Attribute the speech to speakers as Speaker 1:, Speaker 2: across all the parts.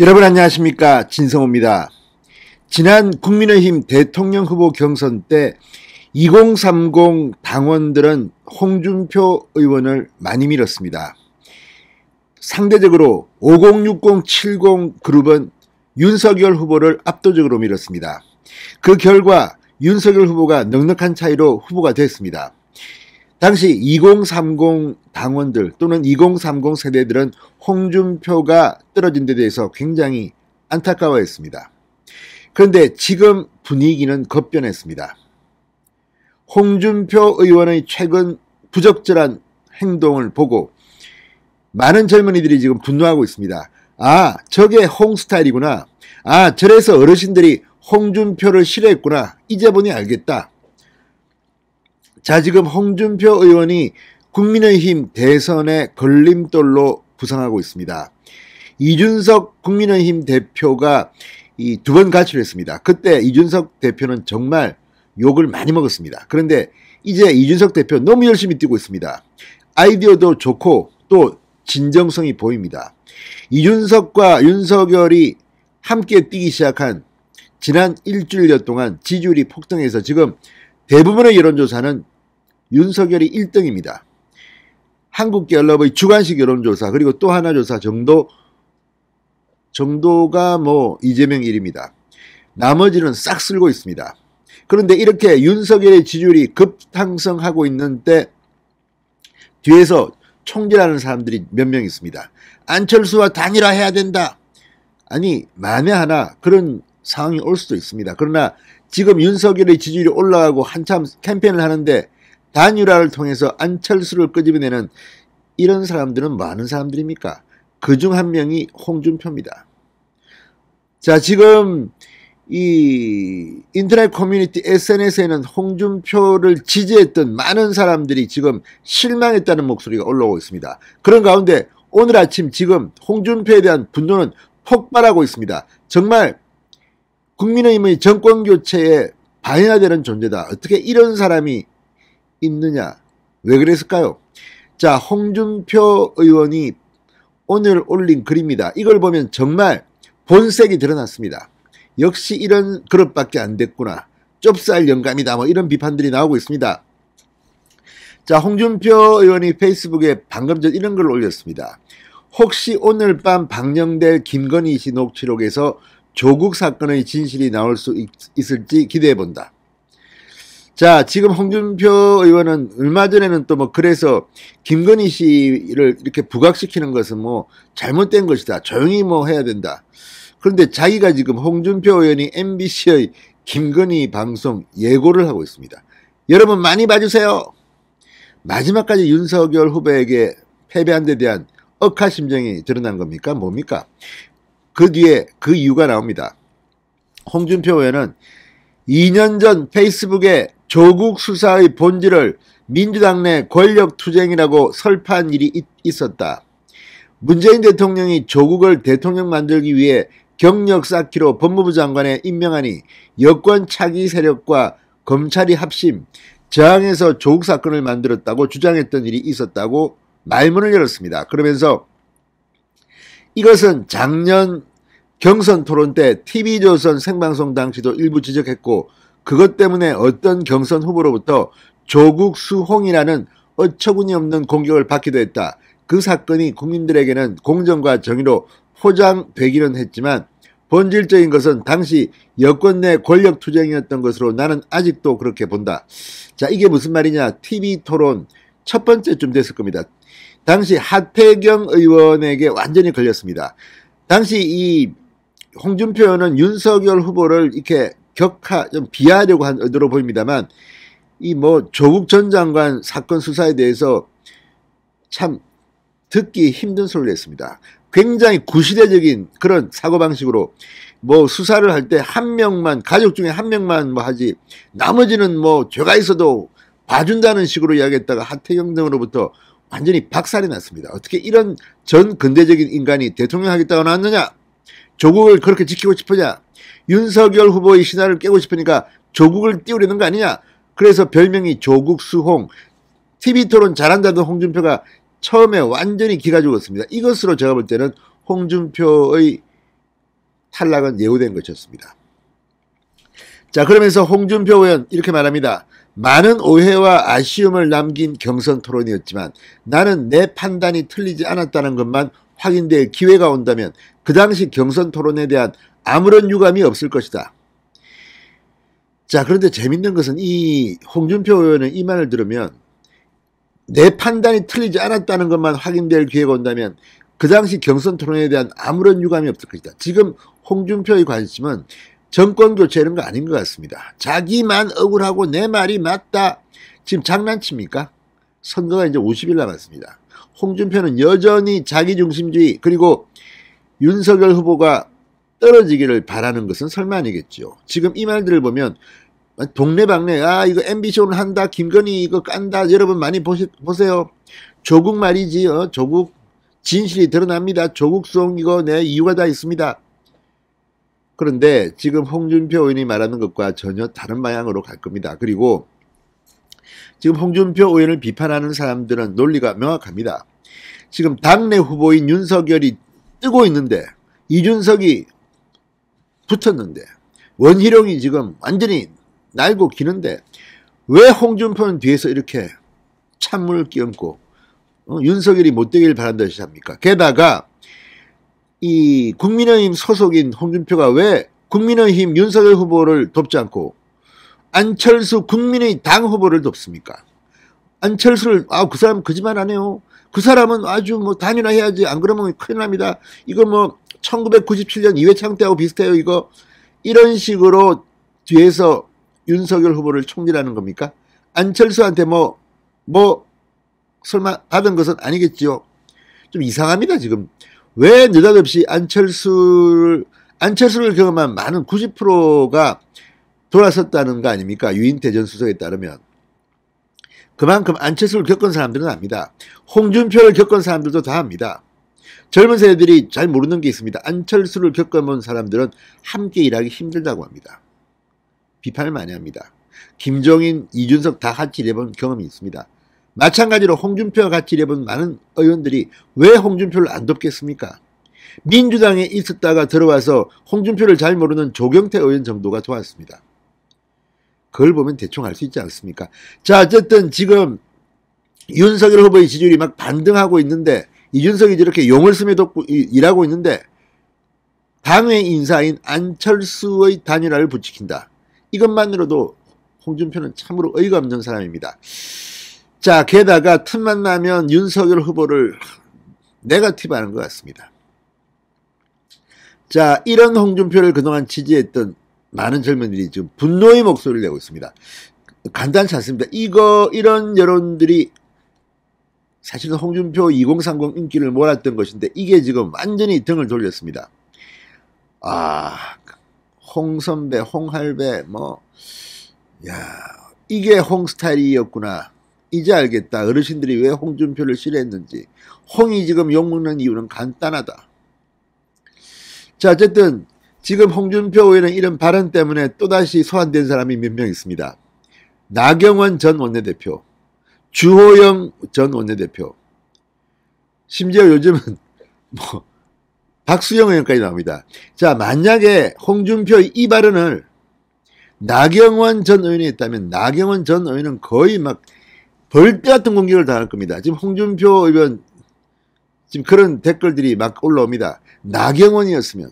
Speaker 1: 여러분 안녕하십니까, 진성호입니다. 지난 국민의힘 대통령 후보 경선 때 2030 당원들은 홍준표 의원을 많이 밀었습니다. 상대적으로 5060, 70 그룹은 윤석열 후보를 압도적으로 밀었습니다. 그 결과 윤석열 후보가 넉넉한 차이로 후보가 됐습니다. 당시 2030 당원들 또는 2030 세대들은 홍준표가 떨어진 데 대해서 굉장히 안타까워했습니다. 그런데 지금 분위기는 급변했습니다. 홍준표 의원의 최근 부적절한 행동을 보고 많은 젊은이들이 지금 분노하고 있습니다. 아, 저게 홍 스타일이구나. 아, 저래서 어르신들이 홍준표를 싫어했구나. 이제 보니 알겠다. 자, 지금 홍준표 의원이 국민의힘 대선의 걸림돌로 부상하고 있습니다. 이준석 국민의힘 대표가 이 두 번 가출했습니다. 그때 이준석 대표는 정말 욕을 많이 먹었습니다. 그런데 이제 이준석 대표 너무 열심히 뛰고 있습니다. 아이디어도 좋고 또 진정성이 보입니다. 이준석과 윤석열이 함께 뛰기 시작한 지난 일주일여 동안 지지율이 폭등해서 지금 대부분의 여론조사는 윤석열이 1등입니다. 한국갤럽의 주관식 여론조사 그리고 또 하나 조사 정도가 뭐 이재명 1위입니다. 나머지는 싹 쓸고 있습니다. 그런데 이렇게 윤석열의 지지율이 급상승하고 있는 때 뒤에서 총질하는 사람들이 몇 명 있습니다. 안철수와 단일화해야 된다. 아니, 만에 하나 그런 상황이 올 수도 있습니다. 그러나 지금 윤석열의 지지율이 올라가고 한참 캠페인을 하는데 단일화를 통해서 안철수를 끄집어내는 이런 사람들은 많은 사람들입니까? 그중 한 명이 홍준표입니다. 자, 지금 이 인터넷 커뮤니티 SNS에는 홍준표를 지지했던 많은 사람들이 지금 실망했다는 목소리가 올라오고 있습니다. 그런 가운데 오늘 아침 지금 홍준표에 대한 분노는 폭발하고 있습니다. 정말 국민의힘의 정권교체에 방해가 존재다. 어떻게 이런 사람이 있느냐? 왜 그랬을까요? 자, 홍준표 의원이 오늘 올린 글입니다. 이걸 보면 정말 본색이 드러났습니다. 역시 이런 그릇밖에 안 됐구나. 좁쌀 영감이다. 뭐 이런 비판들이 나오고 있습니다. 자, 홍준표 의원이 페이스북에 방금 전 이런 글을 올렸습니다. 혹시 오늘 밤 방영될 김건희 씨 녹취록에서 조국 사건의 진실이 나올 수 있을지 기대해본다. 자, 지금 홍준표 의원은 얼마 전에는 또 뭐 그래서 김건희 씨를 이렇게 부각시키는 것은 뭐 잘못된 것이다. 조용히 뭐 해야 된다. 그런데 자기가 지금 홍준표 의원이 MBC의 김건희 방송 예고를 하고 있습니다. 여러분 많이 봐주세요. 마지막까지 윤석열 후보에게 패배한 데 대한 억하심정이 드러난 겁니까? 뭡니까? 그 뒤에 그 이유가 나옵니다. 홍준표 의원은 2년 전 페이스북에 조국 수사의 본질을 민주당 내 권력투쟁이라고 설파한 일이 있었다. 문재인 대통령이 조국을 대통령 만들기 위해 경력 쌓기로 법무부 장관에 임명하니 여권 차기 세력과 검찰이 합심, 저항해서 조국 사건을 만들었다고 주장했던 일이 있었다고 말문을 열었습니다. 그러면서 이것은 작년 경선 토론 때 TV조선 생방송 당시도 일부 지적했고 그것 때문에 어떤 경선 후보로부터 조국 수홍이라는 어처구니 없는 공격을 받기도 했다. 그 사건이 국민들에게는 공정과 정의로 포장되기는 했지만 본질적인 것은 당시 여권 내 권력투쟁이었던 것으로 나는 아직도 그렇게 본다. 자, 이게 무슨 말이냐. TV토론 첫 번째쯤 됐을 겁니다. 당시 하태경 의원에게 완전히 걸렸습니다. 당시 이 홍준표 의원은 윤석열 후보를 이렇게 좀 비하하려고 한 의도로 보입니다만 이 뭐 조국 전 장관 사건 수사에 대해서 참 듣기 힘든 소리를 했습니다. 굉장히 구시대적인 그런 사고방식으로 뭐 수사를 할 때 한 명만 가족 중에 한 명만 뭐 하지 나머지는 뭐 죄가 있어도 봐준다는 식으로 이야기했다가 하태경 등으로부터 완전히 박살이 났습니다. 어떻게 이런 전 근대적인 인간이 대통령 하겠다고 나왔느냐? 조국을 그렇게 지키고 싶으냐? 윤석열 후보의 신화를 깨고 싶으니까 조국을 띄우려는 거 아니냐? 그래서 별명이 조국 수홍. TV토론 잘한다던 홍준표가 처음에 완전히 기가 죽었습니다. 이것으로 제가 볼 때는 홍준표의 탈락은 예고된 것이었습니다. 자, 그러면서 홍준표 의원 이렇게 말합니다. 많은 오해와 아쉬움을 남긴 경선 토론이었지만 나는 내 판단이 틀리지 않았다는 것만 확인될 기회가 온다면 그 당시 경선 토론에 대한 아무런 유감이 없을 것이다. 자, 그런데 재밌는 것은 이 홍준표 의원은 이 말을 들으면 내 판단이 틀리지 않았다는 것만 확인될 기회가 온다면 그 당시 경선 토론에 대한 아무런 유감이 없을 것이다. 지금 홍준표의 관심은 정권 교체 이런 거 아닌 것 같습니다. 자기만 억울하고 내 말이 맞다. 지금 장난칩니까? 선거가 이제 50일 남았습니다. 홍준표는 여전히 자기중심주의 그리고 윤석열 후보가 떨어지기를 바라는 것은 설마 아니겠죠. 지금 이 말들을 보면 동네방네 이거 MBC 오늘 한다. 김건희 이거 깐다. 여러분 많이 보세요. 조국 말이지. 조국 진실이 드러납니다. 조국송 이거 이유가 다 있습니다. 그런데 지금 홍준표 의원이 말하는 것과 전혀 다른 방향으로 갈 겁니다. 그리고 지금 홍준표 의원을 비판하는 사람들은 논리가 명확합니다. 지금 당내 후보인 윤석열이 뜨고 있는데 이준석이 붙었는데 원희룡이 지금 완전히 날고 기는데 왜 홍준표는 뒤에서 이렇게 찬물을 끼얹고 윤석열이 못되길 바란다시 합니까? 게다가 이 국민의힘 소속인 홍준표가 왜 국민의힘 윤석열 후보를 돕지 않고 안철수 국민의당 후보를 돕습니까? 안철수를 그 사람 거짓말 안 해요. 그 사람은 아주 단일화해야지. 안 그러면 큰일 납니다. 이거 1997년 이회창 때하고 비슷해요. 이거 이런 식으로 뒤에서 윤석열 후보를 총질하는 겁니까? 안철수한테 설마 받은 것은 아니겠지요. 좀 이상합니다. 지금 왜 느닷없이 안철수를 경험한 많은 90%가 돌아섰다는 거 아닙니까? 유인태 전 수석에 따르면. 그만큼 안철수를 겪은 사람들은 압니다. 홍준표를 겪은 사람들도 다 압니다. 젊은 세대들이 잘 모르는 게 있습니다. 안철수를 겪어본 사람들은 함께 일하기 힘들다고 합니다. 비판을 많이 합니다. 김종인, 이준석 다 같이 일해본 경험이 있습니다. 마찬가지로 홍준표와 같이 일해본 많은 의원들이 왜 홍준표를 안 돕겠습니까? 민주당에 있었다가 들어와서 홍준표를 잘 모르는 조경태 의원 정도가 도왔습니다. 그걸 보면 대충 알 수 있지 않습니까? 자, 어쨌든 지금 윤석열 후보의 지지율이 막 반등하고 있는데 이준석이 저렇게 용을 쓰며 일하고 있는데 당의 인사인 안철수의 단일화를 부추긴다. 이것만으로도 홍준표는 참으로 어이가 없는 사람입니다. 자, 게다가 틈만 나면 윤석열 후보를 네거티브하는 것 같습니다. 자, 이런 홍준표를 그동안 지지했던 많은 젊은이들이 지금 분노의 목소리를 내고 있습니다. 간단치 않습니다. 이런 여론들이 사실은 홍준표 2030 인기를 몰았던 것인데 이게 지금 완전히 등을 돌렸습니다. 홍선배, 홍할배, 이게 홍스타일이었구나. 이제 알겠다. 어르신들이 왜 홍준표를 싫어했는지. 홍이 지금 욕먹는 이유는 간단하다. 자, 어쨌든 지금 홍준표 의원은 이런 발언 때문에 또다시 소환된 사람이 몇 명 있습니다. 나경원 전 원내대표, 주호영 전 원내대표, 심지어 요즘은 박수영 의원까지 나옵니다. 자, 만약에 홍준표의 이 발언을 나경원 전 의원이 했다면 나경원 전 의원은 거의 막 벌떼 같은 공격을 당할 겁니다. 지금 홍준표 의원 지금 그런 댓글들이 막 올라옵니다. 나경원이었으면,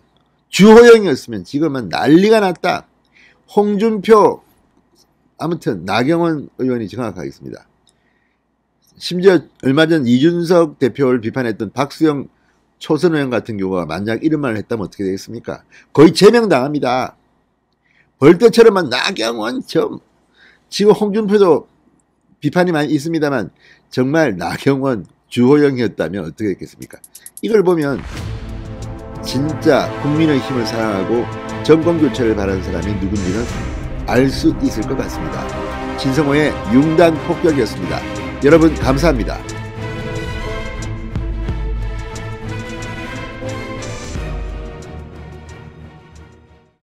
Speaker 1: 주호영이었으면 지금은 난리가 났다. 홍준표, 아무튼 나경원 의원이 정확하겠습니다. 심지어 얼마 전 이준석 대표를 비판했던 박수영 초선 의원 같은 경우가 만약 이런 말을 했다면 어떻게 되겠습니까? 거의 제명당합니다. 벌떼처럼만 나경원 지금 홍준표도 비판이 많이 있습니다만 정말 나경원, 주호영이었다면 어떻게 됐겠습니까? 이걸 보면 진짜 국민의 힘을 사랑하고 정권교체를 바라는 사람이 누군지는 알 수 있을 것 같습니다. 진성호의 융단 폭격이었습니다. 여러분 감사합니다.